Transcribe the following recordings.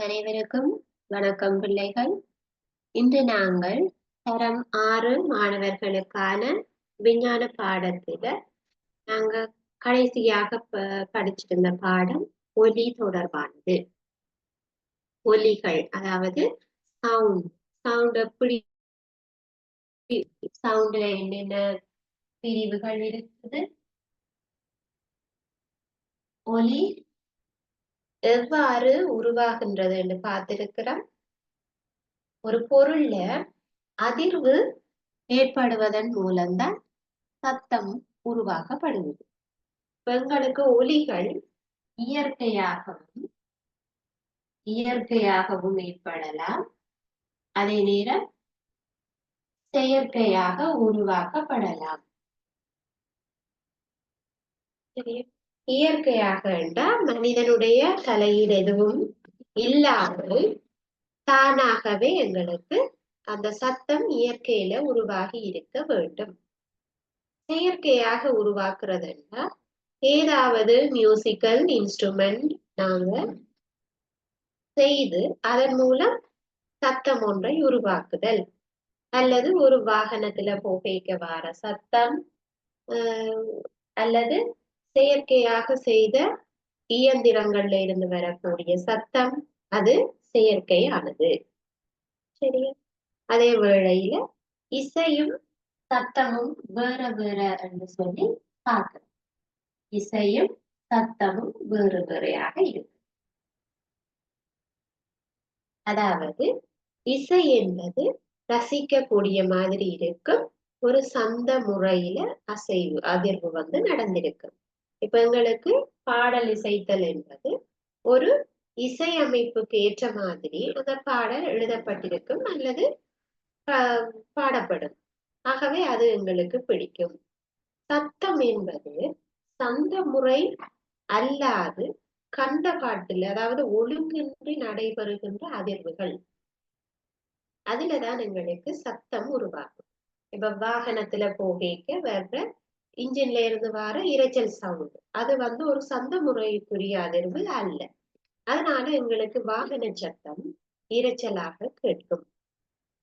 அனைவருக்கும் வணக்கம் பிள்ளைகள். இன்று நாங்கள் தரம் 6 மாணவர்களுக்கான விஞ்ஞான பாடத்துல நாங்க கடைசியாக படிச்சிருந்த பாடம் ஒலி தொடர்பானது. ஒலிகள், அதாவது சவுண்ட் எப்படி, சவுண்ட்ல என்னென்ன பிரிவுகள் இருக்குது, ஒலி எவ்வாறு உருவாகின்றது என்று பார்த்திருக்கிறோம். ஒரு பொருள்ல அதிர்வு ஏற்படுவதன் மூலம்தான் சத்தம் உருவாக்கப்படுகிறது. எங்களுக்கு ஒலிகள் இயற்கையாகவும் ஏற்படலாம், அதே நேரம் செயற்கையாக உருவாக்கப்படலாம். இயற்கையாக என்றால் மனிதனுடைய தலையீடு எதுவும் இல்லாமல் தானாகவே எங்களுக்கு அந்த சத்தம் இயற்கையில உருவாகி இருக்க வேண்டும். செயற்கையாக உருவாக்குறதுன்னா ஏதாவது மியூசிக்கல் இன்ஸ்ட்ருமெண்ட் நாங்க செய்து அதன் மூலம் சத்தம் ஒன்றை உருவாக்குதல், அல்லது ஒரு வாகனத்துல புகைக்க வார சத்தம், அல்லது செயற்கையாக செய்த இயந்திரங்கள்ல இருந்து வரக்கூடிய சத்தம், அது செயற்கையானது. சரியா? அதே வேளையில இசையும் சத்தமும் வேற வேற என்று சொல்லி பார்க்கிறோம். இசையும் சத்தமும் வேறு வேறையாக இருக்கு. அதாவது இசை என்பது ரசிக்கக்கூடிய மாதிரி இருக்கும், ஒரு சந்த முறையில அதிர்வு நடந்திருக்கு. இப்ப எங்களுக்கு பாடல் இசைத்தல் என்பது ஒரு இசையமைப்புக்கு ஏற்ற மாதிரி அந்த பாடல் எழுதப்பட்டிருக்கும் அல்லது பாடப்படும். ஆகவே அது எங்களுக்கு பிடிக்கும். சத்தம் என்பது சந்த முறை அல்லாது கண்ட பாட்டில், அதாவது ஒழுங்கின்றி நடைபெறுகின்ற அதிர்வுகள், அதுலதான் எங்களுக்கு சத்தம் உருவாகும். இப்ப வாகனத்துல போகைக்கு வர்ற இன்ஜின்ல இருந்து வர இரைச்சல் சவுண்ட், அது ஒரு சந்த முறைக்குரிய அதிர்வு அல்ல. அதனால எங்களுக்கு வாகன சத்தம் இரைச்சலாக கேட்கும்.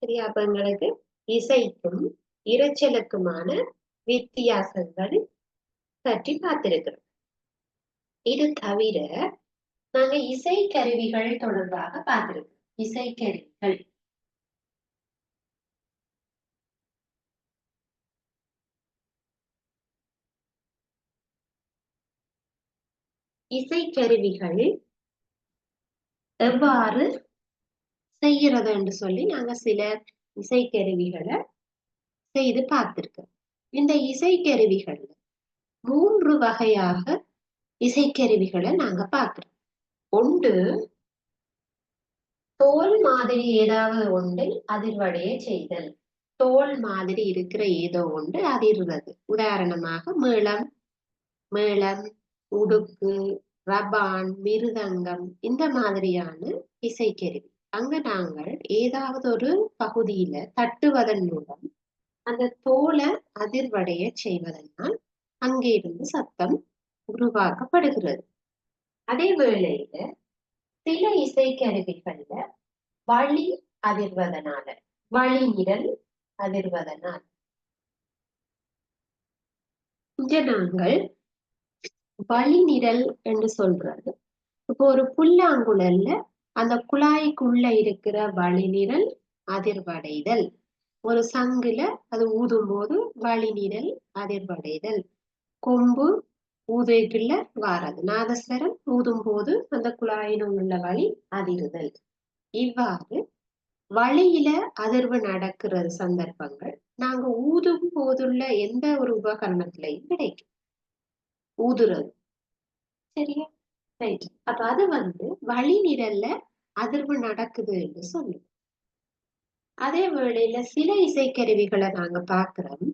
சரியா? அப்ப எங்களுக்கு இசைக்கும் இரைச்சலுக்குமான வித்தியாசங்கள் பற்றி பார்த்திருக்கிறோம். இது தவிர நாங்க இசை கருவிகள் தொடர்பாக பார்த்திருக்கோம். இசைக்கருவிகள் எவ்வாறு செய்யறது என்று சொல்லி நாங்க சில இசைக்கருவிகளை செய்து பார்த்திருக்கோம். இந்த இசைக்கருவிகள் 3 வகையாக இசைக்கருவிகளை நாங்க பார்க்கிறோம். ஒன்று, தோல் மாதிரி ஏதாவது ஒன்றை அதிர்வடைய செய்தல். தோல் மாதிரி இருக்கிற ஏதோ ஒன்று அதிர்வது. உதாரணமாக மேளம், உடுக்கு, ரபான், மிருதங்கம், இந்த மாதிரியான இசைக்கருவி. அங்க நாங்கள் ஏதாவது ஒரு பகுதியில தட்டுவதன் மூலம் அந்த தோலை அதிர்வடைய செய்வதனால் அங்கே இருந்து சத்தம் உருவாக்கப்படுகிறது. அதே வேளையில சில இசைக்கருவிகள்ல வழி நிரல் அதிர்வதனால் இங்க நாங்கள் வழி நிரல் என்று சொல்றது, இப்போ ஒரு புல்லாங்குழல்ல அந்த குழாய்க்குள்ள இருக்கிற வழி நிரல் அதிர்வடைதல், ஒரு சங்குல அது ஊதும் போது வழி நிரல் அதிர்வடைதல், கொம்பு ஊதைக்குள்ள வாரது, நாதஸ்வரம் ஊதும் போது அந்த குழாயினும் உள்ள வழி அதிருதல். இவ்வாறு வழியில அதிர்வு நடக்கிற சந்தர்ப்பங்கள் நாங்க ஊதும் போதுள்ள எந்த ஒரு உபகரணத்திலையும் கிடைக்கும். ஊதுறது. சரியா? ரைட். அப்ப அது வழி நிரல்ல அதிர்வு நடக்குது என்று சொல்லுவோம். அதே வேளையில சில இசைக்கருவிகளை நாங்க பார்க்கிறோம்,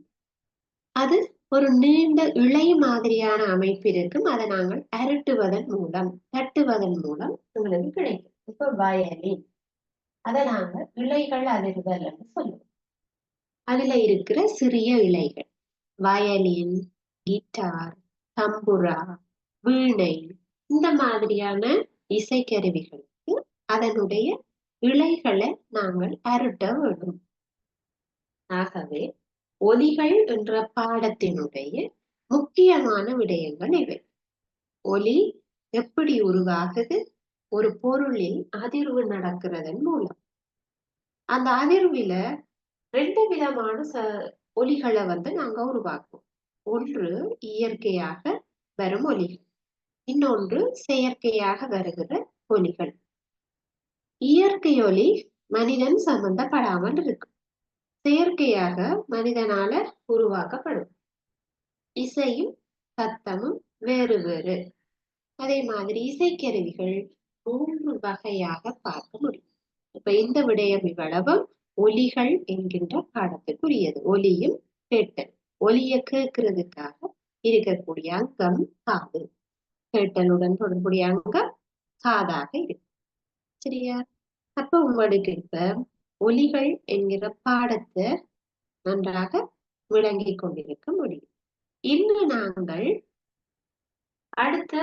அது ஒரு நீண்ட இழை மாதிரியான அமைப்பு இருக்கும். அதை நாங்கள் தட்டுவதன் மூலம் உங்களுக்கு கிடைக்கும். இப்ப வயலின், அதை நாங்க இழைகள் அதிர்தல் என்று சொல்லுவோம். அதுல இருக்கிற சிறிய இழைகள், வயலின், கிட்டார், தம்புரா, வீணை, இந்த மாதிரியான இசைக்கருவிகளுக்கு அதனுடைய இலைகளை நாங்கள் அருட்ட வேண்டும். ஆகவே ஒலிகள் என்ற பாடத்தினுடைய முக்கியமான விடயங்கள் இவை. ஒலி எப்படி உருவாகுது? ஒரு பொருளில் அதிர்வு நடக்கிறதன் மூலம். அந்த அதிர்வில 2 விதமான ஒலிகளை நாங்க உருவாக்குவோம். ஒன்று இயற்கையாக வரும் ஒலிகள், இன்னொன்று செயற்கையாக வருகிற ஒலிகள். இயற்கை ஒலி மனிதன் சம்பந்தப்படாமல் இருக்கு. செயற்கையாக மனிதனால உருவாக்கப்படும். இசையும் சத்தமும் வேறு வேறு. அதே மாதிரி இசைக்கருவிகள் 3 வகையாக பார்க்க முடியும். இப்ப இந்த விடயம் இவ்வளவும் ஒலிகள் என்கின்ற பாடத்துக்குரியது. ஒலியும் கேட்டல். ஒலியை கேட்கிறதுக்காக இருக்கக்கூடிய அங்கம் காது. கேட்டலுடன் தொடர்புடைய அங்கம் காதாக இருக்கு. சரியா? அப்ப உங்களுக்கு இப்ப ஒலிகள் என்கிற பாடத்தை நன்றாக விளங்கிக் கொண்டிருக்க முடியும். இன்று நாங்கள் அடுத்த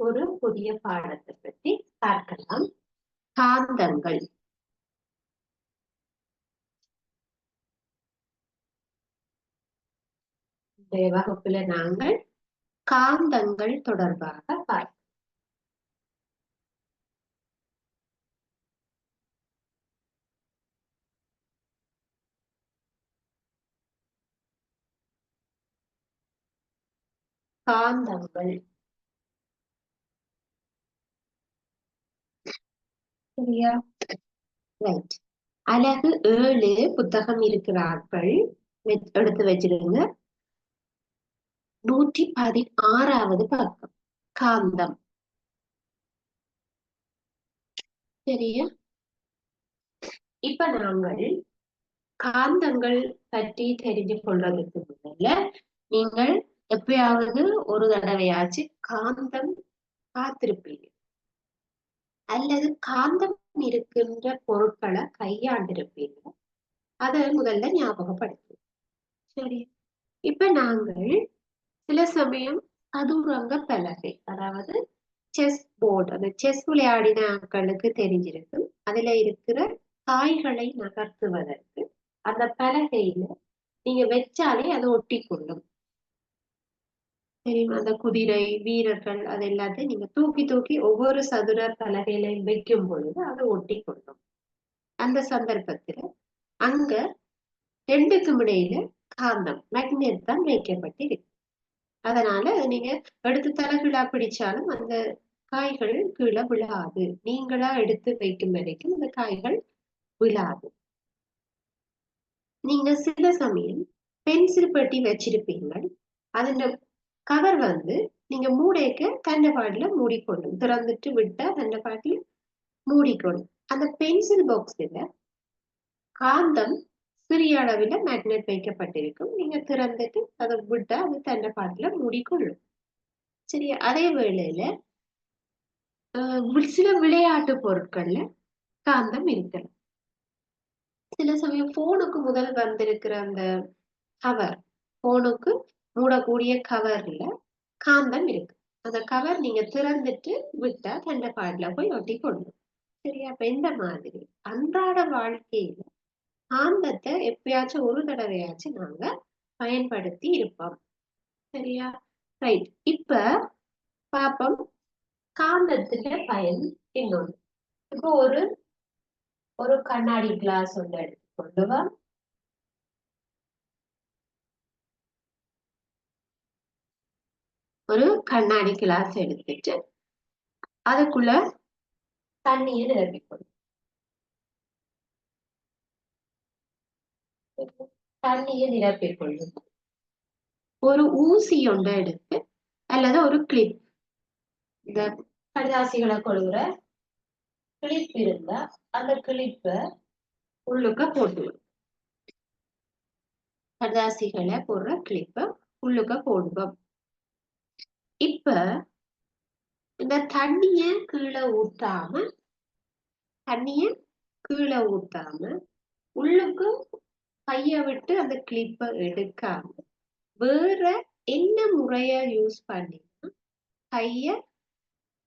ஒரு புதிய பாடத்தை பற்றி பார்க்கலாம். காந்தங்கள். இந்த வகுப்புல நாங்கள் காந்தங்கள் தொடர்பாக பார்ப்போம். காந்தங்கள். சரியா? ரைட். அலகு 7 புத்தகம் இருக்கிறார்கள், எடுத்து வச்சிருங்க. 116வது பக்கம். காந்தம். சரியா? இப்ப நாங்கள் காந்தங்கள் பற்றி தெரிஞ்சு கொள்வதற்கு முதல்ல நீங்கள் எப்பயாவது ஒரு தடவையாச்சு காந்தம் பார்த்திருப்பீங்க, அல்லது காந்தம் இருக்கின்ற பொருட்களை கையாண்டிருப்பீங்க. அதை முதல்ல ஞாபகப்படுத்தும். சரி, இப்ப நாங்கள் சில சமயம் சதுரங்க பலகை, அதாவது செஸ் போர்டு, அந்த செஸ் விளையாடின ஆட்களுக்கு தெரிஞ்சிருக்கும். அதுல இருக்கிற காய்களை நகர்த்துவதற்கு அந்த பலகையில நீங்க வச்சாலே அதை ஒட்டி கொள்ளும். தெரியுமா? அந்த குதிரை வீரர்கள் அது எல்லாத்தையும் நீங்க தூக்கி தூக்கி ஒவ்வொரு சதுர பலகையிலையும் வைக்கும் பொழுது அதை ஒட்டி கொள்ளும். அந்த சந்தர்ப்பத்துல அங்க 2க்கும் இடையில காந்தம், மேக்னெட் தான் வைக்கப்பட்டிருக்கு. அதனால நீங்க எடுத்து தலைகீழா பிடிச்சாலும் அந்த காய்கள் கீழே விழாது. நீங்களா எடுத்து வைக்கும் வரைக்கும் அந்த காய்கள் விழாது. நீங்க சில சமயம் பென்சில் பெட்டி வச்சிருப்பீங்க, அதோட கவர் நீங்க மூடைக்க தண்டை பாட்டில மூடிக்கொள்ளும். திறந்துட்டு விட்டா தண்டை பாட்டில் மூடிக்கொள்ளும். அந்த பென்சில் பாக்ஸ்ல காந்தம் சிறிய அளவில் மேக்னெட் வைக்கப்பட்டிருக்கும். நீங்க திறந்துட்டு அதை விட்டா அது தண்டை பாட்டில மூடிக்கொள்ளும். சரியா? அதே வேளையில சில விளையாட்டு பொருட்கள்ல காந்தம் இருக்கலாம். சில சமயம் போனுக்கு முதல் வந்திருக்கிற அந்த கவர், போனுக்கு மூடக்கூடிய கவர்ல காந்தம் இருக்கு. அந்த கவர் நீங்க திறந்துட்டு விட்டா தண்டை பாட்டில போய் ஒட்டி கொள்ளும். சரியா? அப்ப இந்த மாதிரி அன்றாட வாழ்க்கையில காந்தத்தை எப்பயாச்சும் ஒரு தடவையாச்சும் நாங்க பயன்படுத்தி இருப்போம். சரியா? ரைட். இப்ப பாப்போம் காந்தத்துல பயன் இன்னொன்று. இப்போ ஒரு கண்ணாடி கிளாஸ் ஒன்று எடுத்துக்கொள்ளுவா. ஒரு கண்ணாடி கிளாஸ் எடுத்துட்டு அதுக்குள்ள தண்ணியை நிரப்பிக்கொள்ளும். தண்ணியை நிரப்பிக்கொள்ளும். ஒரு ஊசி ஒன்றை எடுத்து அல்லது ஒரு கிளிப், இந்த கடிதாசிகளை கொள்கிற கிளிப் இருந்தா அந்த கிளிப்பை உள்ளுக்க போட்டுவிடும். கடிதாசிகளை போடுற கிளிப்பை உள்ளுக்க போடுவோம். இப்ப இந்த தண்ணிய கீழே ஊத்தாம உள்ளுக்கு கைய விட்டு அந்த கிளிப்பை எடுக்காம வேற என்ன முறைய யூஸ் பண்ணி கைய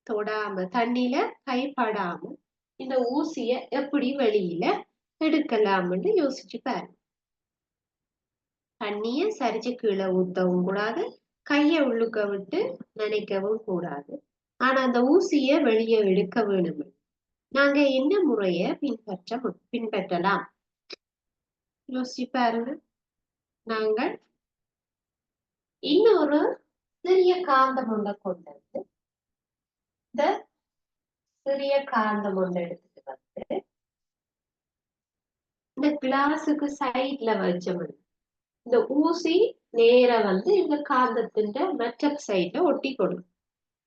தொடாம, தண்ணியில கைப்படாம இந்த ஊசிய எப்படி வெளியில எடுக்கலாம்னு யோசிச்சு பாரு. தண்ணிய சரிச்சு கீழே ஊத்தவும் கூடாது, கைய உள்ளுக்க விட்டு நினைக்கவும் கூடாது. ஆனா அந்த ஊசிய வெளியே எடுக்க வேணும். நாங்க என்ன முறைய பின்பற்றலாம் யோசிச்சு பாருங்க. நாங்கள் இன்னொரு சிறிய காந்தம் ஒன்றை கொண்டது, இந்த சிறிய காந்தம் ஒன்றை எடுத்துட்டு வந்து இந்த கிளாஸுக்கு சைட்ல வச்சோம். இந்த ஊசி நேர வந்து இந்த காந்தத்தின் மற்ற சைட்ல ஒட்டி கொடுக்கும்.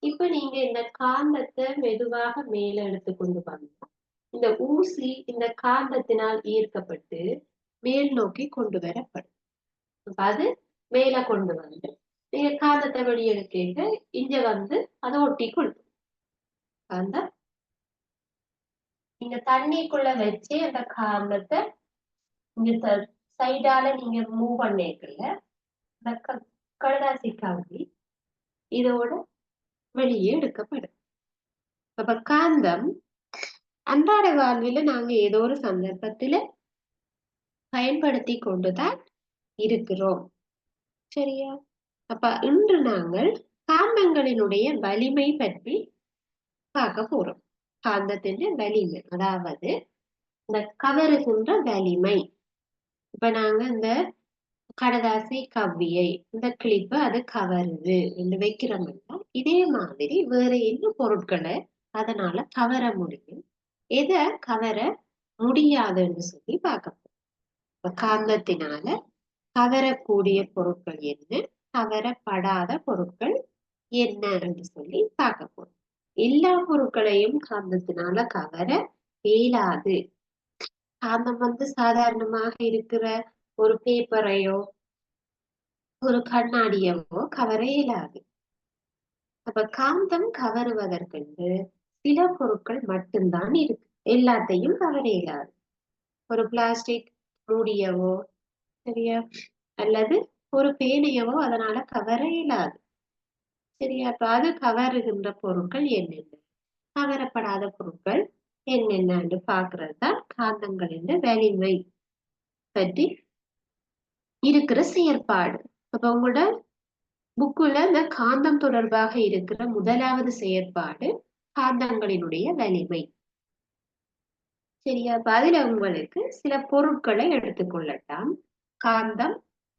இப்ப நீங்க இந்த காந்தத்தை மெதுவாக மேல எடுத்து கொண்டு வந்தா இந்த ஊசி இந்த காந்தத்தினால் ஈர்க்கப்பட்டு மேல் நோக்கி கொண்டு வரப்படும். அது மேல கொண்டு வந்து நீங்க காந்தத்தை வெளியெடுக்க இங்க வந்து அதை ஒட்டி கொள்ளும். அந்த நீங்க தண்ணிக்குள்ள வச்சு அந்த காந்தத்தை இங்க சைடால நீங்க மூவ் பண்ணிக்கல இந்த கடதாசி காந்தி இதோட வெளியே எடுக்கப்படும். அப்ப காந்தம் அன்றாட வாழ்வில நாங்க ஏதோ ஒரு சந்தர்ப்பத்துல பயன்படுத்தி கொண்டுதான் இருக்கிறோம். சரியா? அப்ப இன்று நாங்கள் காந்தங்களினுடைய வலிமை பற்றி பார்க்க போறோம். காந்தத்தின் வலிமை, அதாவது இந்த கவருகின்ற வலிமை. இப்ப நாங்க இந்த கடதாசி கவ்வியை இந்த கிளிப்பை அது கவருது என்று வைக்கிறோம்னா இதே மாதிரி வேற என்ன பொருட்களை அதனால கவர முடியும், எதை கவர முடியாதுன்னு சொல்லி பார்க்க போறோம். காந்தத்தினால கவரக்கூடிய பொருட்கள் என்ன, கவரப்படாத பொருட்கள் என்ன என்று சொல்லி பார்க்க போறோம். எல்லா பொருட்களையும் காந்தத்தினால கவர இயலாது. காந்தம் வந்து சாதாரணமாக இருக்கிற ஒரு பேப்பரையோ ஒரு கண்ணாடியவோ கவர இயலாது. அப்ப காந்தம் கவருவதற்கு சில பொருட்கள் மட்டும்தான் இருக்கு, எல்லாத்தையும் கவர இயலாது. ஒரு பிளாஸ்டிக் மூடியவோ சரியா, அல்லது ஒரு பேனையவோ அதனால கவர இயலாது. சரியா? அப்ப அது கவருகின்ற பொருட்கள் என்னென்ன, கவரப்படாத பொருட்கள் என்னென்னு பாக்குறது தான் காந்தங்களின் வலிமை பற்றி இருக்கிற செயற்பாடு. அப்ப உங்களோட புக்குல இந்த காந்தம் தொடர்பாக இருக்கிற முதலாவது செயற்பாடு காந்தங்களினுடைய வலிமை. சரியா? அப்ப அதுல உங்களுக்கு சில பொருட்களை எடுத்துக்கொள்ளலாம். காந்தம்,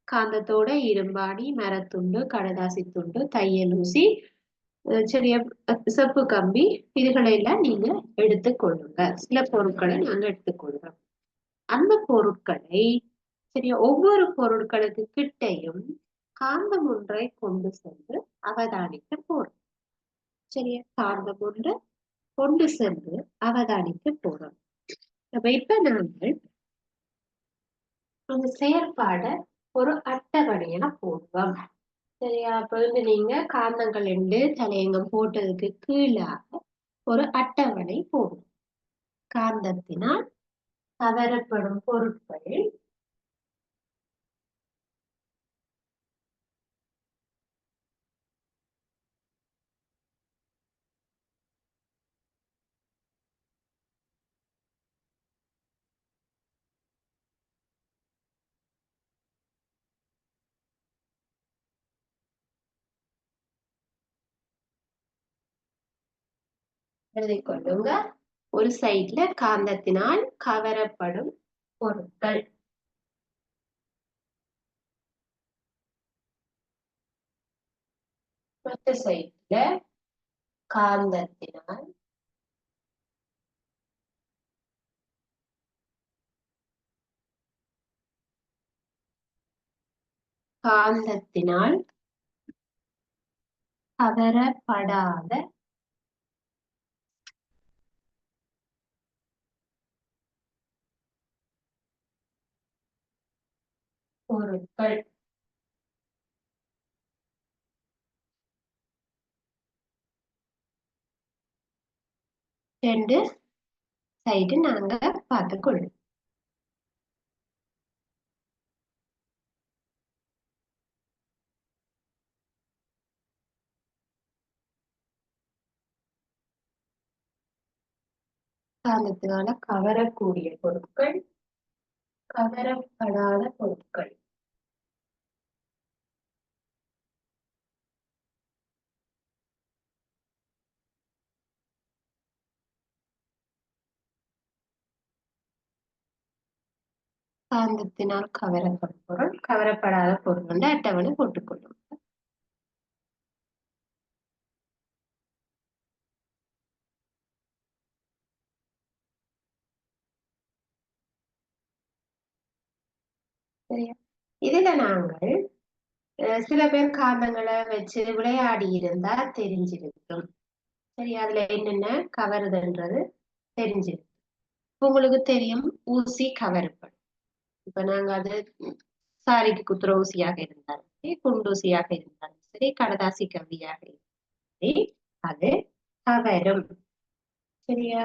காந்தத்தோட இரும்பாணி, மரத்துண்டு, கடதாசி துண்டு, தையல் ஊசி, சரியா, செப்பு கம்பி, இதுகளை எல்லாம் நீங்க எடுத்துக்கொள்ளுங்க. சில பொருட்களை நாங்க எடுத்துக்கொள்றோம். அந்த பொருட்களை சரியா ஒவ்வொரு பொருட்களுக்கு கிட்டையும் காந்தம் ஒன்றை கொண்டு சென்று அவதானிக்க போறோம். சரியா? காந்தம் ஒன்றை கொண்டு சென்று அவதானிக்க போறோம். அப்ப இப்ப நாங்கள் அந்த செயற்பாட ஒரு அட்டவணையில போடுவோம். சரியா? அப்ப வந்து நீங்க காந்தங்கள் என்று தலையங்கம் போட்டதுக்கு கீழாக ஒரு அட்டவணை போடும். காந்தத்தினால் கவரப்படும் பொருட்கள் எழுதிக் கொள்ளுங்க. ஒரு சைட்ல காந்தத்தினால் கவரப்படும் பொருட்கள், மற்ற சைட்ல காந்தத்தினால் காந்தத்தினால் கவரப்படாத பொருட்கள். ரெண்டு சைடு நாங்க பார்த்துக்கொள்ளும். காந்தத்தினால கவரக்கூடிய பொருட்கள், கவரப்படாத பொருட்கள். காந்தத்தினால் கவரப்படும் பொருள், கவரப்படாத பொருள் வந்து அட்டவணை போட்டுக்கொள்ளும். சரியா? இதுல நாங்கள் சில பேர் காந்தங்களை வச்சு விளையாடி இருந்தா தெரிஞ்சிருக்கும். சரி, அதுல என்னென்ன கவருதுன்றது தெரிஞ்சிருக்கு. உங்களுக்கு தெரியும் ஊசி கவரப்படும். இப்ப நாங்க அது சாரிக்கு குத்துற ஊசியாக இருந்தாலும் சரி, குண்டூசியாக இருந்தாலும் சரி, கடதாசி கவியாக இருந்தாலும் சரி, அது கவரும். சரியா?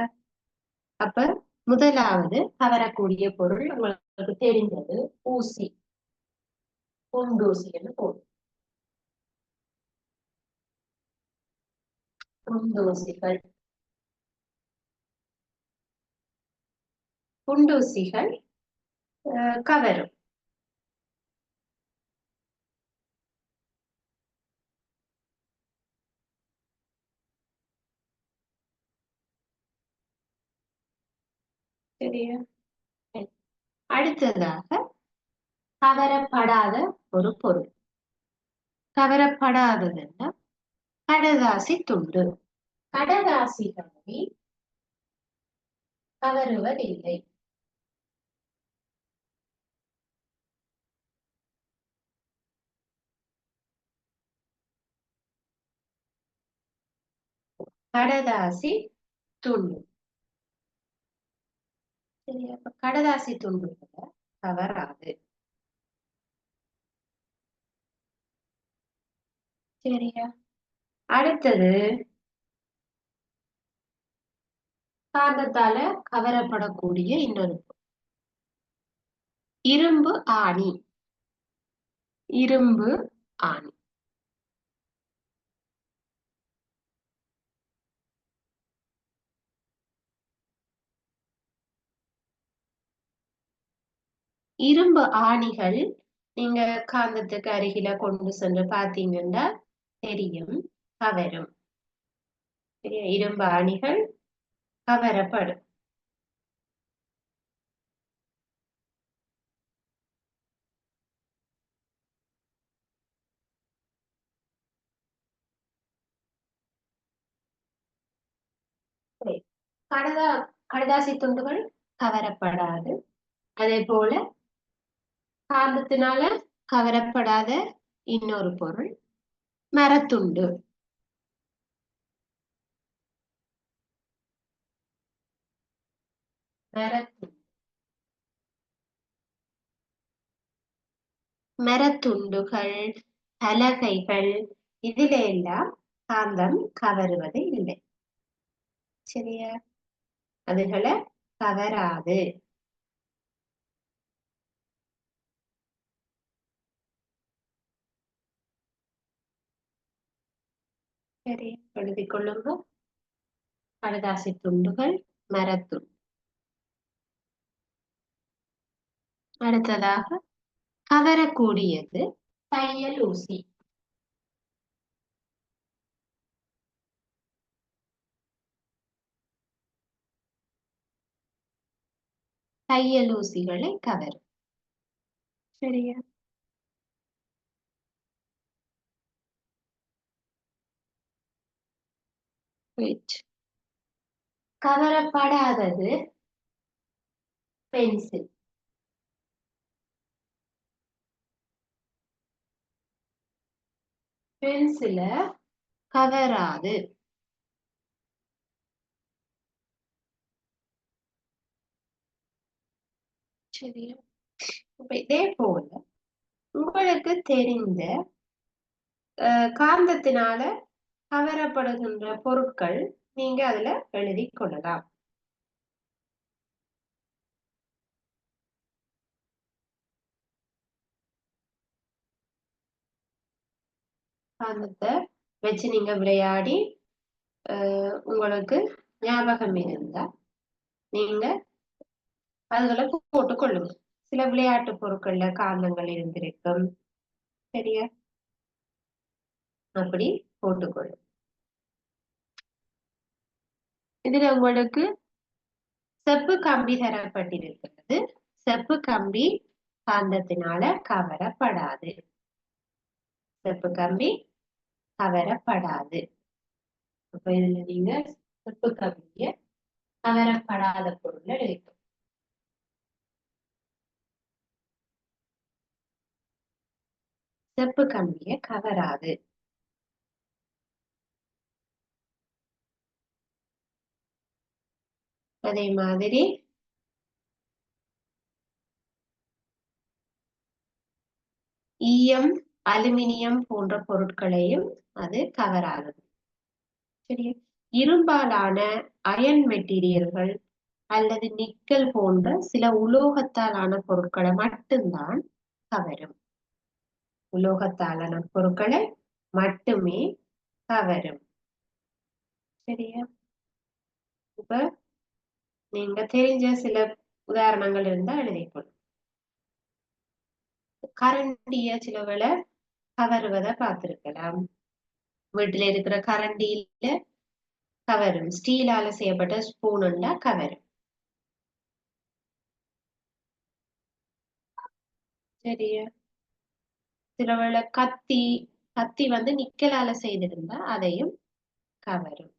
அப்ப முதலாவது கவரக்கூடிய பொருள் உங்களுக்கு தெரிஞ்சது ஊசி, குண்டூசின்னு போடும். குண்டூசிகள், குண்டூசிகள் கவரும். சரியா? அடுத்ததாக கவரப்படாத ஒரு பொருள். கவரப்படாததுன்னா கடதாசி துண்டு. கடதாசிகளை கவருவதில்லை. கடதாசி துண்டு. சரியா? அப்ப கடதாசி துண்டுகளை கவராது. சரியா? அடுத்தது காந்தத்தால கவரப்படக்கூடிய இன்னொரு இரும்பு ஆணி. இரும்பு ஆணி. இரும்பு ஆணிகள் நீங்க காந்தத்துக்கு அருகில கொண்டு சென்று பார்த்தீங்கன்னா தெரியும், கவரும். சரியா? இரும்பு ஆணிகள் கவரப்படும். சரி. கடதா கடதாசி துண்டுகள் கவரப்படாது. அதே போல காந்தத்தினால கவரப்படாத இன்னொரு பொருள் மரத்துண்டு. மரத்துண்டு. மரத்துண்டுகள், பலகைகள் இதில எல்லாம் காந்தம் கவருவது இல்லை. சரியா? அதுகளை கவராது. சரி, எழுதிக் கொள்ளுங்க. கடதாசி துண்டுகள், மரத்துண்டு. அடுத்ததாக கவரக்கூடியது தையல் ஊசி. தையல் ஊசிகளை கவரும். சரியா? கவரப்படாதது பென்சில். பென்சில கவராது. சரியா? இப்ப இதே போல உங்களுக்கு தெரிந்த காந்தத்தினால கவரப்படுகின்ற பொருட்கள் நீங்க அதுல எழுதி கொள்ளலாம். காந்தத்தை வச்சு நீங்க விளையாடி உங்களுக்கு ஞாபகம் இருந்தா நீங்க அதுகளை போட்டுக்கொள்ளுங்க. சில விளையாட்டு பொருட்கள்ல காந்தங்கள் இருந்திருக்கும். சரியா? அப்படி போட்டுக்கொள்ளும். இதுல உங்களுக்கு செப்பு கம்பி தரப்பட்டிருக்கிறது. செப்பு கம்பி காந்தத்தினால கவரப்படாது. செப்பு கம்பி கவரப்படாது. அப்ப இதுல நீங்க செப்பு கம்பிய கவரப்படாத பொருள் எழுதிக்கணும். செப்பு கம்பிய கவராது. அதே மாதிரி ஈயம், அலுமினியம் போன்ற பொருட்களையும் அது கவராது. சரியா? இரும்பாலான அயன் மெட்டீரியல்கள் அல்லது நிக்கல் போன்ற சில உலோகத்தாலான பொருட்களை மட்டும்தான் கவரும். உலோகத்தாலான பொருட்களை மட்டுமே கவரும். சரியா? இப்ப நீங்க தெரிஞ்ச சில உதாரணங்கள் இருந்தா எழுதிக்கொள்ளும். கரண்டிய சிலவளை கவருவதை பார்த்திருக்கலாம். வீட்டுல இருக்கிற கரண்டியில கவரும். ஸ்டீலால செய்யப்பட்ட ஸ்பூன் உண்டா கவரும். சரியா? சிலவளை கத்தி கத்தி வந்து நிக்கலால செய்திருந்தா அதையும் கவரும்.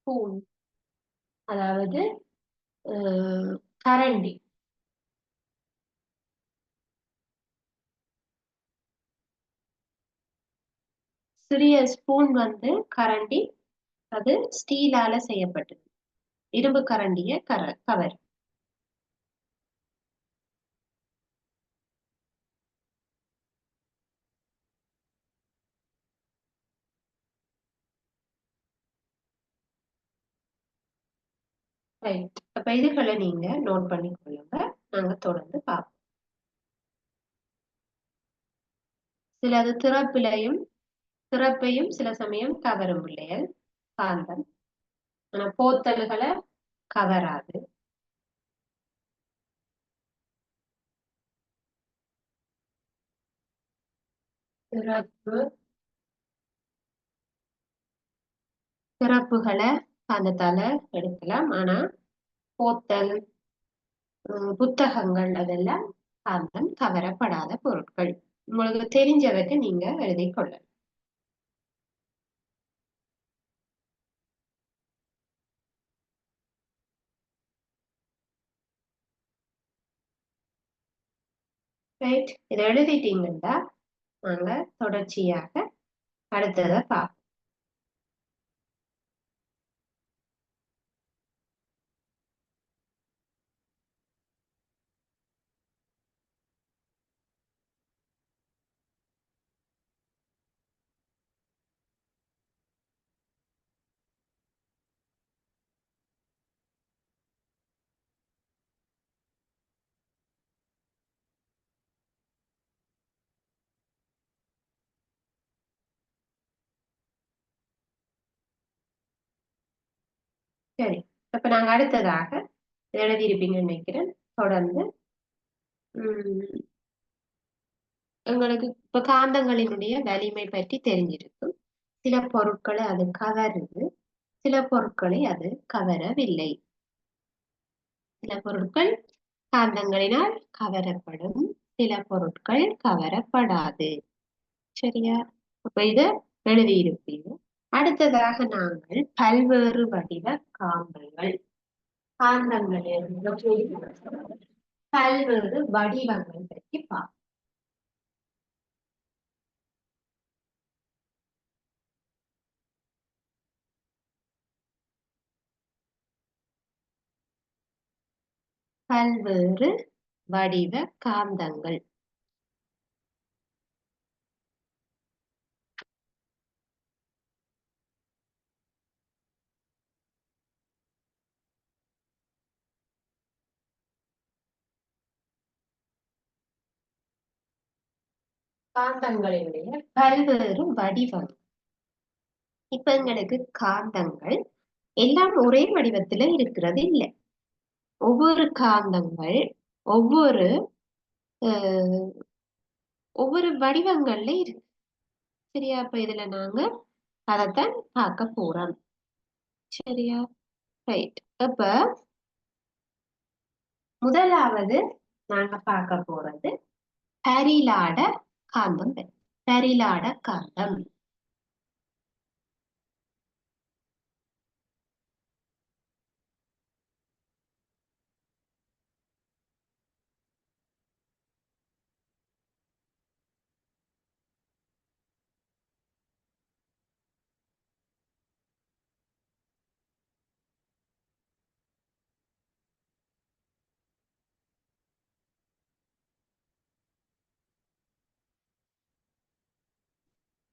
ஸ்பூன் அதாவது கரண்டி. சிறிய ஸ்பூன் வந்து கரண்டி, அது ஸ்டீலால செய்யப்பட்டது. இரும்பு கரண்டிய கவர். ரைட். அப்ப இதுகளை நீங்க நோட் பண்ணி கொள்ளுங்க. நாங்க தொடர்ந்து பார்ப்போம். சிலது திறப்பையும் சில சமயம் கவரும் பிள்ளைகள் காந்தம். ஆனா போத்தல்களை கவராது. திறப்பு திறப்புகளை காந்தத்தால எடுக்கலாம். ஆனா போத்தல், புத்தகங்கள் அதெல்லாம் காந்தம் கவரப்படாத பொருட்கள். உங்களுக்கு தெரிஞ்சவற்றை நீங்க எழுதி கொள்ளலாம். ரைட். இதை எழுதிட்டீங்கன்னா நாங்க தொடர்ச்சியாக அடுத்ததை பார்ப்போம். சரி. அப்ப நாங்க அடுத்ததாக எழுதியிருப்பீங்கன்னு நினைக்கிறேன். தொடர்ந்து உங்களுக்கு இப்ப காந்தங்களினுடைய வலிமை பற்றி தெரிஞ்சிருக்கும். சில பொருட்களை அது கவருது, சில பொருட்களை அது கவரவில்லை. சில பொருட்கள் காந்தங்களினால் கவரப்படும், சில பொருட்கள் கவரப்படாது. சரியா? அப்ப இத எழுதியிருப்பீங்க. அடுத்ததாக நாங்கள் பல்வேறு வடிவ காந்தங்கள் பல்வேறு வடிவங்கள் பற்றி பார்ப்போம். பல்வேறு வடிவ காந்தங்கள். காந்தங்களினுடைய பல்வேறு வடிவம். இப்ப எங்களுக்கு காந்தங்கள் எல்லாம் ஒரே வடிவத்துல இருக்கிறது இல்லை. ஒவ்வொரு காந்தங்கள் ஒவ்வொரு ஒவ்வொரு வடிவங்கள்ல இருக்கு. சரியா? அப்ப இதுல நாங்க அதைத்தான் பார்க்க போறோம். சரியா? ரைட். அப்ப முதலாவது நாங்க பார்க்க போறது பரிலாட காந்தம். பரிலாட காந்தம்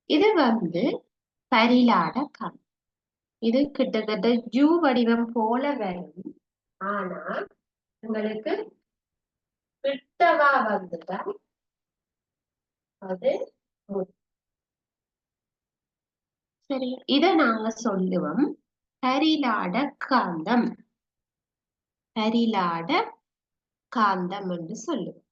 இது பரிலாட காந்தம். இது கிட்டத்தட்ட ஜூ வடிவம் போல வரும். ஆனா உங்களுக்கு கிட்டவா வந்துட்டா அது சரி. இத நாங்க சொல்லுவோம் பரிலாட காந்தம். பரிலாட காந்தம் என்று சொல்லுவோம்.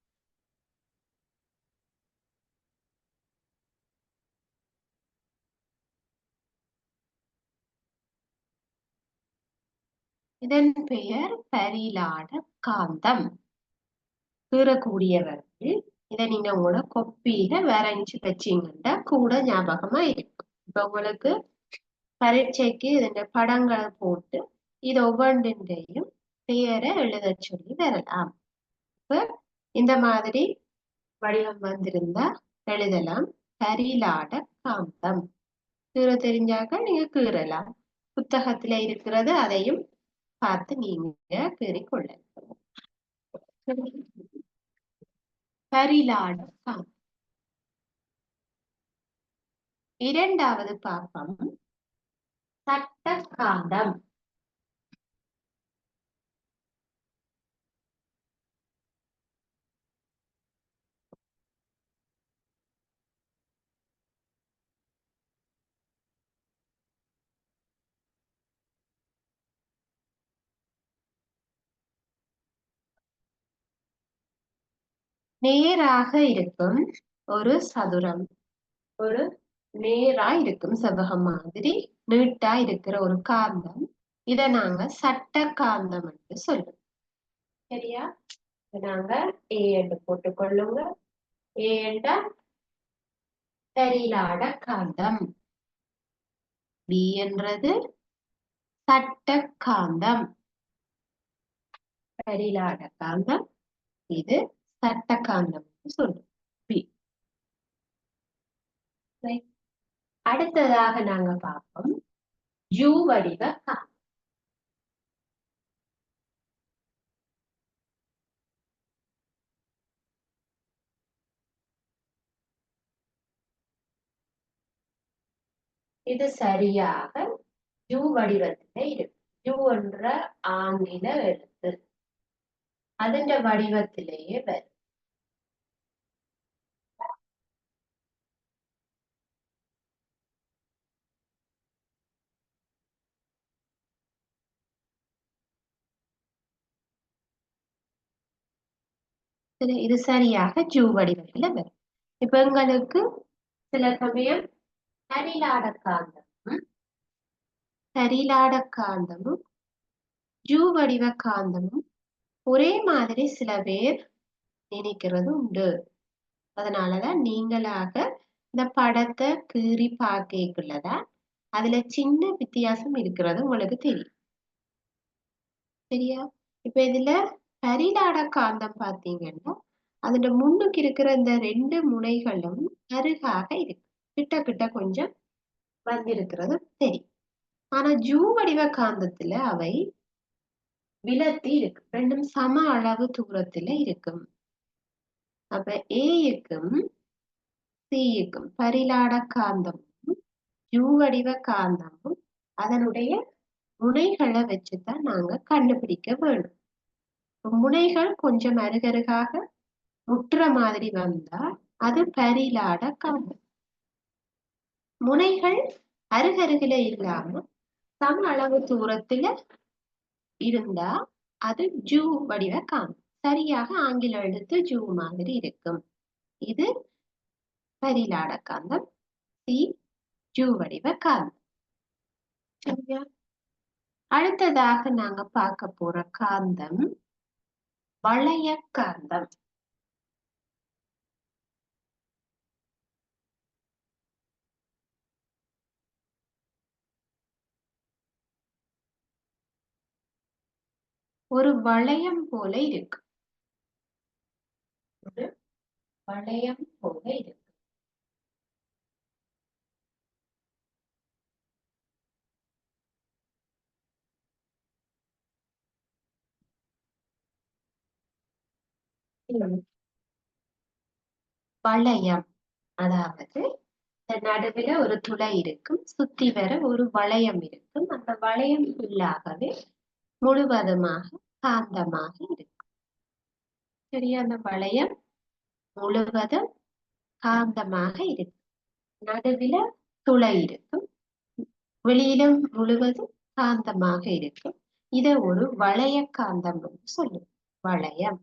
இதன் பெயர் பரிலாட காந்தம். கூறக்கூடியவர்கள் இதை நீங்க உங்களோட கொப்பியில வரைஞ்சு வச்சீங்கன்னா கூட ஞாபகமா இருக்கும். இப்ப உங்களுக்கு பரீட்சைக்கு இந்த படங்களை போட்டு இது ஒவ்வொன்றையும் பெயரை எழுத சொல்லி வரலாம். இப்ப இந்த மாதிரி வடிவம் வந்திருந்தா எழுதலாம் பரிலாட காந்தம். கீற தெரிஞ்சாக்க நீங்க கீறலாம். புத்தகத்துல இருக்கிறது அதையும் பார்த்து நீங்க கீறிக்கொள்ளலாம். பரிலாட காந்தம். இரண்டாவது பாப்பம் சட்ட காந்தம். நேராக இருக்கும் ஒரு சதுரம், ஒரு நேரா இருக்கும் செவ்வகம் மாதிரி நீட்டா இருக்கிற ஒரு காந்தம். இத நாங்க சட்ட காந்தம் என்று சொல்லுவோம். சரியா? நாங்க ஏ என்று போட்டுக்கொள்ளுங்க. ஏ என்றா பரிலாட காந்தம். பி என்றது சட்ட காந்தம். பரிலாட காந்தம், இது சட்ட காந்தம் சொல்லுவோம். பி. அடுத்ததாக நாங்க பார்ப்போம் யூ வடிவ காந்தம். இது சரியாக யூ வடிவத்திலே இருக்கு. யூ என்ற ஆங்கில எழுத்து അതിന്റെ வடிவத்திலேயே வரும். இது சரியாக ஜூ வடிவத்துல வரும். இப்ப எங்களுக்கு சில சமயம் சரிலாட காந்தமும் ஜூ வடிவ காந்தமும் ஒரே மாதிரி சில பேர் நினைக்கிறது உண்டு. அதனாலதான் நீங்களாக இந்த படத்தை கீறி பார்க்கக்குள்ளதான் அதுல சின்ன வித்தியாசம் இருக்கிறது உங்களுக்கு தெரியும். சரியா? இப்ப இதுல பரிலாட காந்தம் பாத்தீங்கன்னா அதுல முன்னுக்கு இருக்கிற இந்த ரெண்டு முனைகளும் அருகாக இருக்கு. கிட்ட கிட்ட கொஞ்சம் வந்திருக்கிறது தெரியும். ஆனா ஜூ வடிவ காந்தத்துல அவை விலத்தி இருக்கு. ரெண்டும் சம அளவு தூரத்துல இருக்கும். அப்ப ஏக்கும் சிக்கும் பரிலாட காந்தமும் ஜூ வடிவ காந்தமும் அதனுடைய முனைகளை வச்சுதான் நாங்க கண்டுபிடிக்க வேண்டும். முனைகள் கொஞ்சம் அருகருகாக முற்ற மாதிரி வந்தா அது பரிலாட காந்தம். முனைகள் அருகருகில இல்லாம சம அளவு தூரத்துல இருந்தா அது ஜூ வடிவ காந்தம். சரியாக ஆங்கில எழுத்து ஜூ மாதிரி இருக்கும். இது பரிலாட காந்தம். சி ஜூ வடிவ காந்தம். சரியா? அடுத்ததாக நாங்க பார்க்க போற காந்தம் வளைய காந்தம். ஒரு வளையம் போல இருக்கு. ஒரு வளையம் போல இருக்கு. வளையம் அதாவது நடுவில் ஒரு துளை இருக்கும், சுத்தி வர ஒரு வளையம் இருக்கும். அந்த வளையம் ஃபுல்லாகவே முழுவதுமாக காந்தமாக இருக்கும். சரியா? அந்த வளையம் முழுவதும் காந்தமாக இருக்கும். நடுவில் துளை இருக்கும், வெளியிலும் முழுவதும் காந்தமாக இருக்கும். இதை ஒரு வளைய காந்தம் என்று சொல்லுவோம். வளையம்.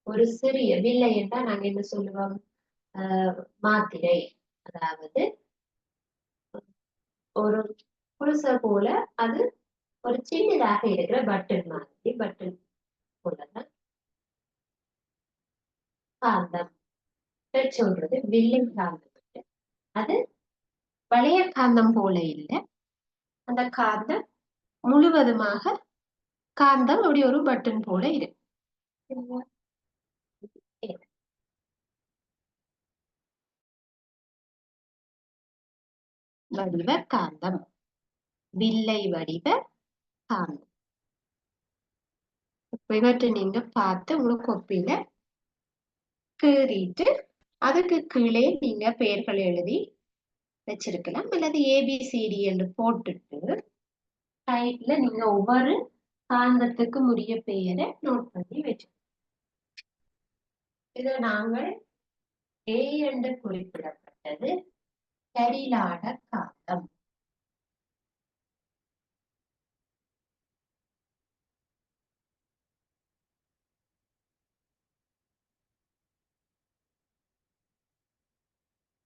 ஒரு சிறிய வில்லை என்றால் நாங்க என்ன சொல்லுவோம்? மாத்திரை. அதாவது ஒரு குடிசை போல அது ஒரு சின்னதாக இருக்கிற பட்டன் மாதிரி, பட்டன் போலதான் காந்தம் சொல்றது வில்லின் காந்தம். அது வளைய காந்தம் போல இல்லை. அந்த காந்தம் முழுவதுமாக காந்தம் அப்படி ஒரு பட்டன் போல இருக்கு. வடிவ காந்தம், வில்லை வடிவ காந்தம். இவற்றை நீங்க பார்த்து உங்களுக்கு ஒப்பில கீறிட்டு அதுக்கு கீழே நீங்க பெயர்கள் எழுதி வச்சிருக்கலாம், அல்லது ஏபிசிடி என்று போட்டுட்டு சைட்ல நீங்க ஒவ்வொரு காந்தத்துக்கு உரிய பெயரை நோட் பண்ணி வச்சிருக்கோம். இதை நாங்கள் ஏ என்று குறிப்பிடப்பட்டது கரிலாட காந்தம்.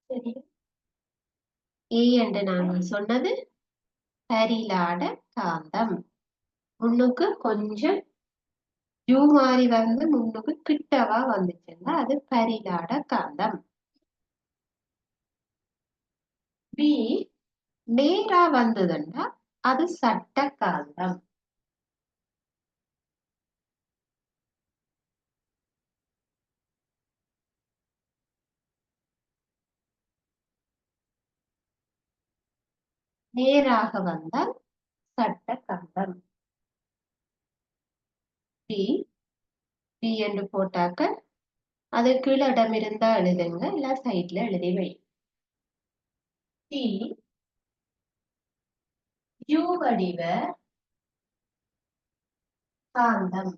சரி, ஏ என்று நாங்கள் சொன்னது பரிலாட காந்தம். முன்னுக்கு கொஞ்சம் யூ மாறி வந்து முன்னுக்கு கிட்டவா வந்துச்சுன்னா அது பரிலாட காந்தம். பி நேரா வந்ததுன்னா அது சட்ட காந்தம். நேராக வந்தால் சட்ட காந்தம். பி பி என்று போட்டாக்க அது கீழே இடம் இருந்தா எழுதுங்க, இல்ல சைட்ல எழுதி வை. சி யூ வடிவ காந்தம்.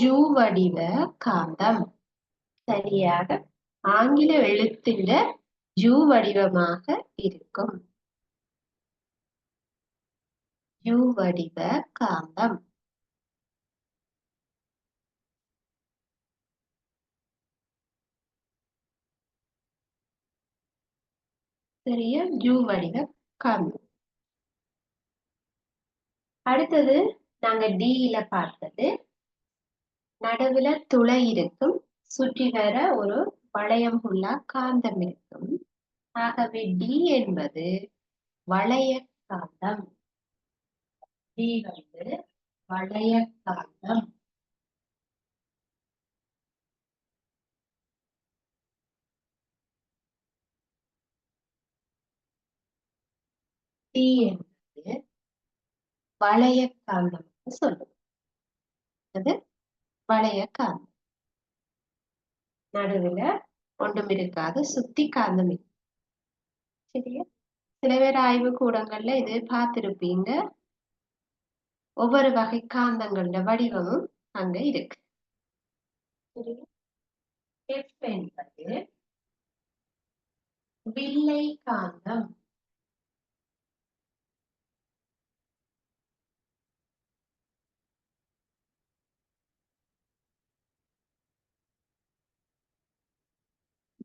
ஜூ வடிவ காந்தம். சரியாக ஆங்கில எழுத்துல ஜூ வடிவமாக இருக்கும். ஜூ வடிவ காந்தம். சரியா? ஜூ வடிவ காந்தம். அடுத்தது நாங்க டியில பார்த்தது நடுவுல துளை இருக்கும், சுற்றி வர ஒரு வளையம் ஃபுல்லா காந்தம் இருக்கும். ஆகவே டி என்பது வளைய காந்தம். டி வந்து வளைய காந்தம். டி என்பது வளைய காந்தம் சொல்லுவோம். அது வளைய காந்தம். நடுவுல ஒன்றும் இருக்காது, சுத்தி காந்தம் இருக்கு. சரியா? சில பேர் ஆய்வு கூடங்கள்ல இது பார்த்திருப்பீங்க. ஒவ்வொரு வகை காந்தங்களோட வடிவமும் அங்க இருக்கு. சரியா? F என்பது வில்லை காந்தம்.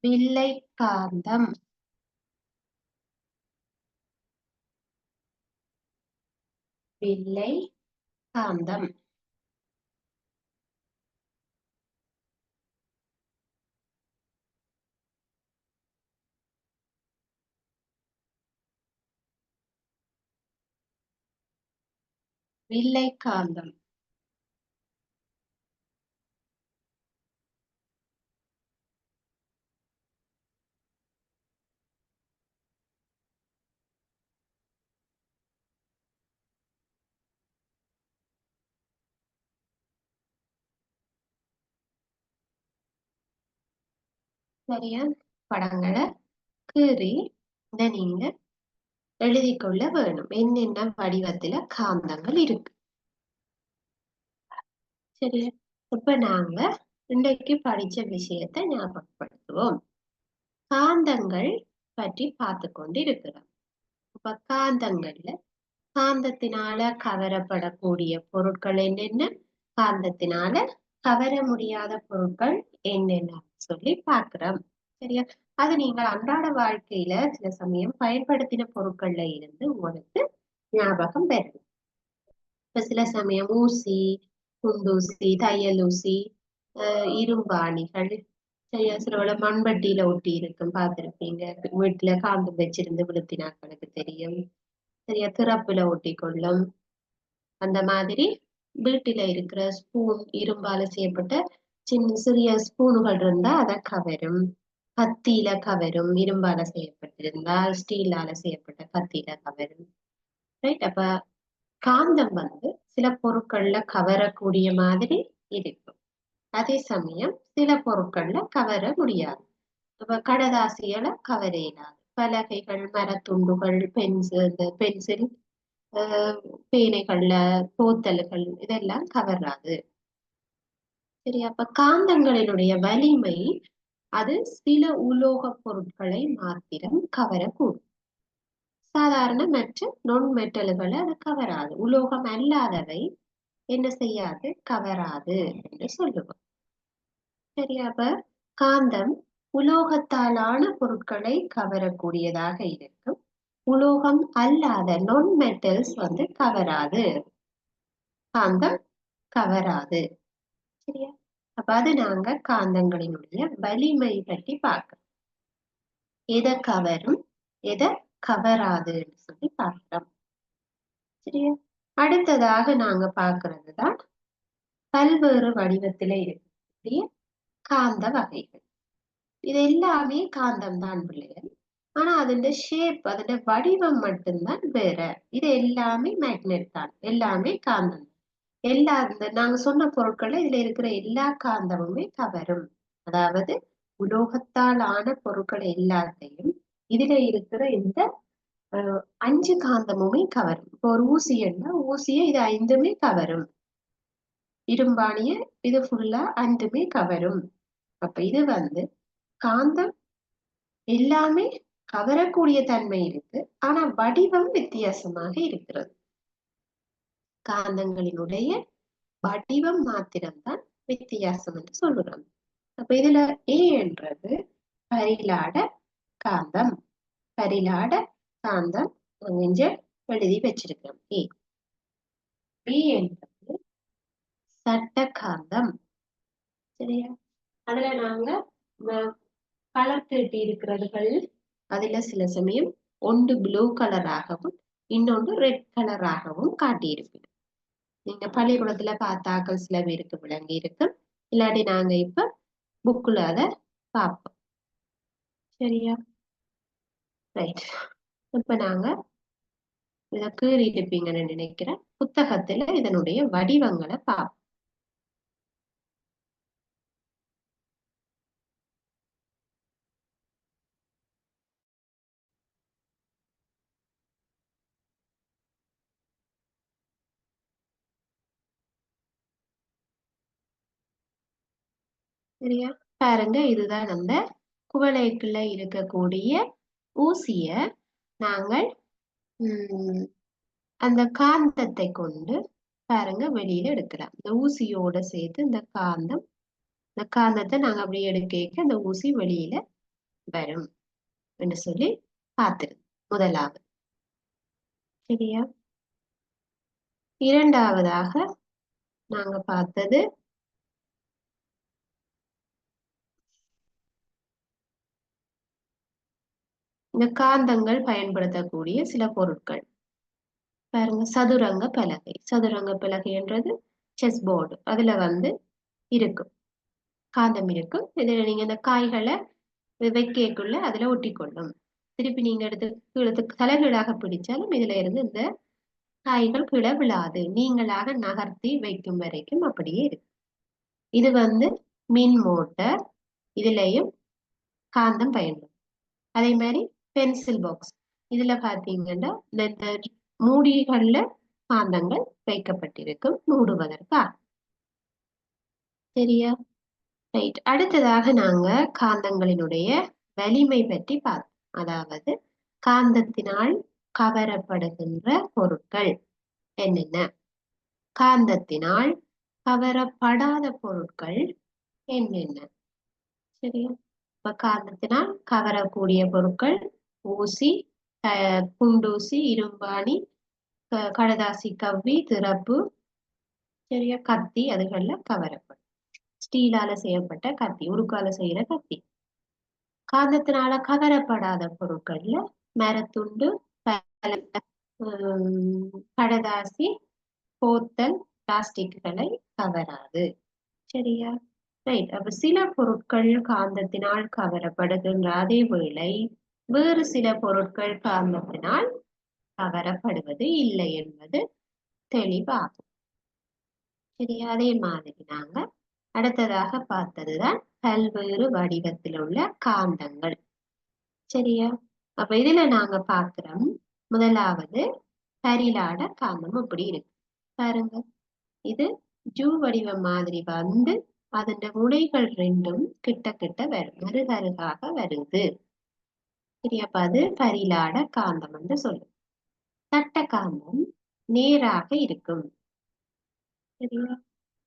வில்லை காந்தம். வில்லை காந்தம். வில்லை காந்தம். சரியா? படங்களை கீறி இதை நீங்க எழுதி கொள்ள வேணும். என்னென்ன வடிவத்துல காந்தங்கள் இருக்கு. சரியா? இப்ப நாங்க இன்றைக்கு படிச்ச விஷயத்தை ஞாபகப்படுத்துவோம். காந்தங்கள் பற்றி பார்த்து கொண்டு இருக்கிறோம். இப்ப காந்தங்கள்ல காந்தத்தினால கவரப்படக்கூடிய பொருட்கள் என்னென்ன, காந்தத்தினால கவர முடியாத பொருட்கள் என்னென்ன சொல்லி பார்க்கிறோம். சரியா? அது நீங்கள் அன்றாட வாழ்க்கையில சில சமயம் பயன்படுத்தின பொருட்கள்ல இருந்து உங்களுக்கு ஞாபகம் பெறும். இப்ப சில சமயம் ஊசி, குண்டூசி, தையல் ஊசி, இரும்பாணிகள், சரியா? சில மண்பட்டியில ஒட்டி இருக்கும் பார்த்திருப்பீங்க. வீட்டுல காந்தம் வச்சிருந்து விழுத்தினாக்களுக்கு தெரியும். சரியா? திறப்புல ஒட்டி கொள்ளும். அந்த மாதிரி வீட்டில இருக்கிற ஸ்பூன், இரும்பால செய்யப்பட்ட சின்ன சிறிய ஸ்பூனுகள் இருந்தா அதை கவரும். கத்தியில கவரும். இரும்பால செய்யப்பட்டிருந்தா ஸ்டீலால செய்யப்பட்ட கத்தியில கவரும். ரைட்? அப்ப காந்தம் சில பொருட்கள்ல கவரக்கூடிய மாதிரி இருக்கும். அதே சமயம் சில பொருட்கள்ல கவர முடியாது. அப்ப கடதாசிகளை கவர இயலாது. பலகைகள், மரத்துண்டுகள், பென்சில், பேனைகள்ல போத்தல்கள் இதெல்லாம் கவராது. சரி, அப்ப காந்தங்களினுடைய வலிமை அது சில உலோக பொருட்களை மாத்திரம் கவரக்கூடும். சாதாரண மற்ற நொன் மெட்டல்களை அது கவராது. உலோகம் அல்லாதவை என்ன செய்யாது, கவராது என்று சொல்லுவோம். சரியா? அப்ப காந்தம் உலோகத்தாலான பொருட்களை கவரக்கூடியதாக இருக்கும். உலோகம் அல்லாத நொன் மெட்டல்ஸ் கவராது. காந்தம் கவராது. சரியா? அப்ப அது நாங்க காந்தங்களினுடைய வலிமை பற்றி பார்க்கிறோம். எதை கவரும், எதை கவராதுன்னு சொல்லி பார்க்கிறோம். சரியா? அடுத்ததாக நாங்க பார்க்கிறதுதான் பல்வேறு வடிவத்தில இருக்கக்கூடிய காந்த வகைகள். இது எல்லாமே காந்தம் தான் பிள்ளைகள். ஆனா அதோட ஷேப், அதோட வடிவம் மட்டும்தான் வேற. இது எல்லாமே மேக்னெட் தான், எல்லாமே காந்தம். எல்லா நாங்க சொன்ன பொருட்களை இதுல இருக்கிற எல்லா காந்தமுமே கவரும். அதாவது உலோகத்தால் ஆன பொருட்கள் எல்லாத்தையும் இதுல இருக்கிற இந்த 5 காந்தமுமே கவரும். இப்போ ஒரு ஊசி என்ன, ஊசியை இது 5மே கவரும். இரும்பாணிய இது ஃபுல்லா 5மே கவரும். அப்ப இது காந்தம் எல்லாமே கவரக்கூடிய தன்மை இருக்கு. ஆனா வடிவம் வித்தியாசமாக இருக்கிறது. காந்தங்களினுடைய வடிவம் மாத்திரம்தான் வித்தியாசம் என்று சொல்லுறோம். அப்ப இதுல ஏ என்றது பரிலாட காந்தம். பரிலாட காந்தம் இங்க எழுதி வச்சிருக்கிறோம். ஏ. பி என்பது சட்ட காந்தம். சரியா? அதுல நாங்க கலர் தீட்டி இருக்கிறதுகள் அதுல சில சமயம் ஒன்று ப்ளூ கலராகவும் இன்னொன்று ரெட் கலராகவும் காட்டியிருப்பேன். நீங்க பள்ளிக்கூடத்துல பார்த்தாக்கள் சில பேருக்கு விளங்கி இருக்கு. இல்லாட்டி நாங்க இப்ப புக்குல அதை பார்ப்போம். சரியா? ரைட். இப்ப நாங்க இதை கீறி இருப்பீங்கன்னு நினைக்கிறேன். புத்தகத்துல இதனுடைய வடிவங்களை பார்ப்போம். சரியா? பாருங்க, இதுதான் அந்த குவளைக்குள்ள இருக்கக்கூடிய ஊசிய நாங்கள் அந்த காந்தத்தை கொண்டு பாருங்க வெளியில எடுக்கலாம். இந்த ஊசியோட சேர்த்து இந்த காந்தத்தை நாங்க அப்படியே எடுக்க அந்த ஊசி வெளியில வரும் என்று சொல்லி பார்த்திருக்கோம் முதலாவது. சரியா? இரண்டாவதாக நாங்க பார்த்தது இந்த காந்தங்கள் பயன்படுத்தக்கூடிய சில பொருட்கள். பாருங்க, சதுரங்க பலகை என்றது செஸ் போர்டு. அதுல இருக்கும் காந்தம் இருக்கும். இதுல நீங்க இந்த காய்களை வைக்கக்குள்ள அதுல ஒட்டிக்கொள்ளும். திருப்பி நீங்க எடுத்து தலைகீழாக பிடிச்சாலும் இதுல இருந்து இந்த காய்கள் கீழே விழாது. நீங்களாக நகர்த்தி வைக்கும் வரைக்கும் அப்படியே இருக்கு. இது மின் மோட்டார். இதுலயும் காந்தம் பயன்படும். அதே மாதிரி பென்சில் பாக்ஸ். இதுல பாத்தீங்கன்னா இந்த மூடிகள்ல காந்தங்கள் வைக்கப்பட்டிருக்கும் மூடுவதற்காக. சரியா? ரைட். அடுத்ததாக நாங்க காந்தங்களினுடைய வலிமை பற்றி பார்த்தோம். அதாவது காந்தத்தினால் கவரப்படுகின்ற பொருட்கள் என்னென்ன, காந்தத்தினால் கவரப்படாத பொருட்கள் என்னென்ன. சரியா? இப்ப காந்தத்தினால் கவரக்கூடிய பொருட்கள் ஊசி, குண்டூசி, இரும்பாணி, கடதாசி கவ்வி, திறப்பு, சரியா, கத்தி, அதுகள்ல கவரப்படும். ஸ்டீலால செய்யப்பட்ட கத்தி, உருக்கால செய்யற கத்தி. காந்தத்தினால கவரப்படாத பொருட்கள்ல மரத்துண்டு, கடதாசி, போத்தல், பிளாஸ்டிக்குகளை கவராது. சரியா? ரைட். அப்ப சில பொருட்கள் காந்தத்தினால் கவரப்படுகின்ற அதே வேளை வேறு சில பொருட்கள் காந்தத்தினால் கவரப்படுவது இல்லை என்பது தெளிவாகும். சரியா? அதே மாதிரி நாங்க அடுத்ததாக பார்த்ததுதான் பல்வேறு வடிவத்தில் உள்ள காந்தங்கள். சரியா? அப்ப இதுல நாங்க பார்க்கிறோம், முதலாவது பரிலாட காந்தம். இப்படி இருக்கு பாருங்க. இது ஜூ வடிவம் மாதிரி அதன் முனைகள் ரெண்டும் கிட்ட கிட்ட அருகருகாக வருது. சரியா? அப்ப அது பரிலாட காந்தம் என்று சொல்லும். தட்ட காந்தம் நேராக இருக்கும். சரியா?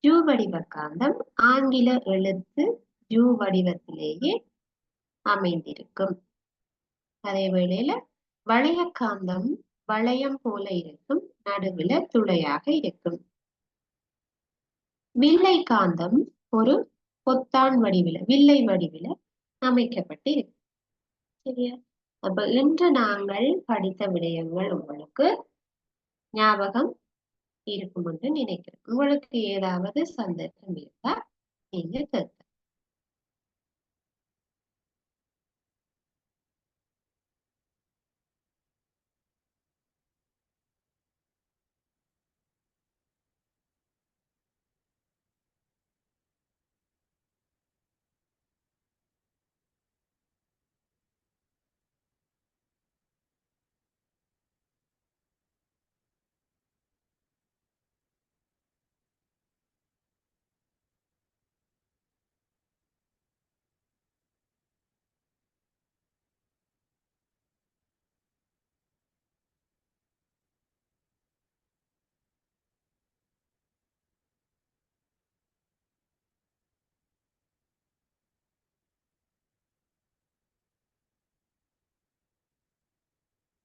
ஜூ வடிவ காந்தம் ஆங்கில எழுத்து ஜூ வடிவத்திலேயே அமைந்திருக்கும். அதே வேளையில வளைய காந்தம் வளையம் போல இருக்கும், நடுவுல துளையாக இருக்கும். வில்லை காந்தம் ஒரு பொத்தான் வடிவில, வில்லை வடிவில அமைக்கப்பட்டு இருக்கு. சரியா? அப்ப இன்று நாங்கள் படித்த விடயங்கள் உங்களுக்கு ஞாபகம் இருக்கும் என்று நினைக்கிறேன். உங்களுக்கு ஏதாவது சந்தேகம் இருக்கா நீங்க கேட்க.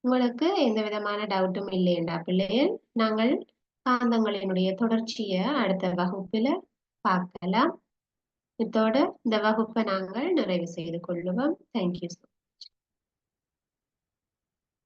உங்களுக்கு எந்த விதமான டவுட்டும் இல்லையண்டா பிள்ளைகள்? நாங்கள் காந்தங்களினுடைய தொடர்ச்சியை அடுத்த வகுப்புல பார்க்கலாம். இதோட இந்த வகுப்பை நாங்கள் நிறைவு செய்து கொள்ளுவோம். தேங்க்யூ.